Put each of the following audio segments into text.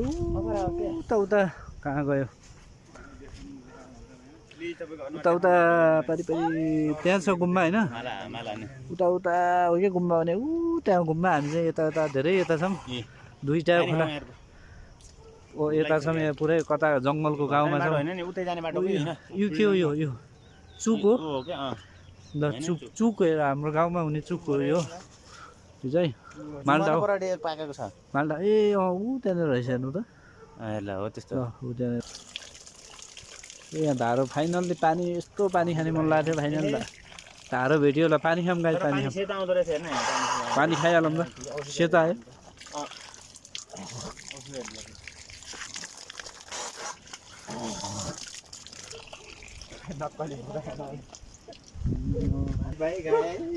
उता उता कहाँ गयो उता उता पारिपारि त्यहाँ छ गुम्बा होइन उता उता हो कि गुम्बा भने त्यहाँ गुम्बा हामी चाहिँ यता यता धेरै यता छौँ दुईवटा खोला ओ यता छौँ यहाँ पुरै कता जङ्गलको गाउँमा छौँ यो के हो यो चुक हो ल चुक हाम्रो गाउँमा हुने चुक हो यो चाहिँ माल्टा हो माल्टा ए ऊ त्यहाँनिर रहेछ हेर्नु त हो त्यस्तो ऊ त्यहाँनिर यहाँ धारो फाइनल्ली पानी यस्तो पानी खाने मन लाग्थ्यो फाइनल धारो भेट्यो होला पानी खाऊँ गाई पानी खाऊँ पानी खाइहालौँ ल सेतो आयो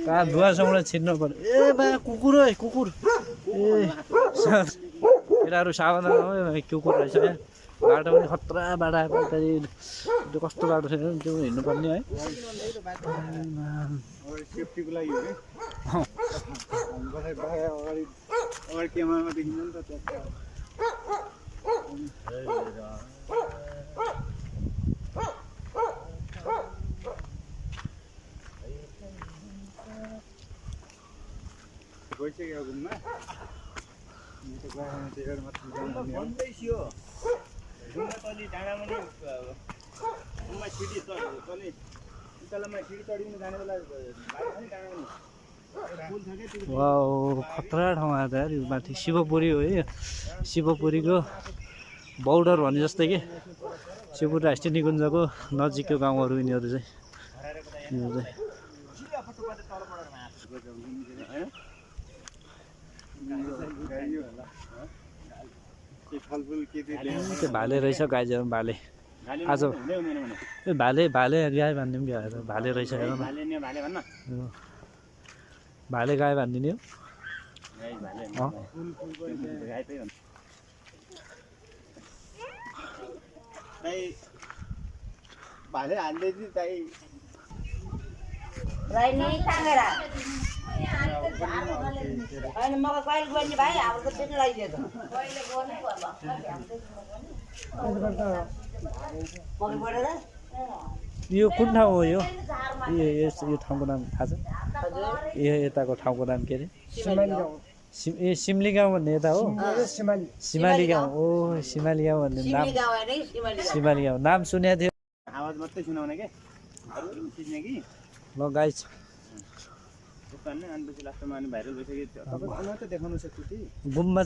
कहाँ धुवासँग छिर्नु पर्यो ए बा कुकुर है कुकुर ए केटाहरू सावधान कुकुर रहेछ क्या बाटो पनि खतरा बाटो आएको त्यो कस्तो बाटो छ त्यो हिँड्नुपर्ने है वाउ खतरा ठाउँ आएको यार यो माथि शिवपुरी हो है शिवपुरीको बौर्डर भने जस्तै के शिवपुरी राष्ट्रिय निकुञ्जको नजिकको गाउँहरू यिनीहरू चाहिँ त्यो भाले रहेछ गाई भाले आज भाले भाले गाई बाँधिदिउँ क्या भाले रहेछ हेर न भाले गाई बाँधिदिने हो भाले हाल्दै चाहिँ यो कुन ठाउँ हो यो ठाउँको नाम थाहा छ यो यताको ठाउँको नाम के अरे ए सिमली गाउँ भन्ने यता हो सिमाली गाउँ ओ सिमाली गाउँ भन्ने नाम सिमाली गाउँ नाम सुनेको थियो आवाज मात्रै सुनाउने के ल गाइस अनि पछि लास्टमा अनि भाइरल भइसक्यो तपाईँ देखाउनु सक्छु कि गुम्बा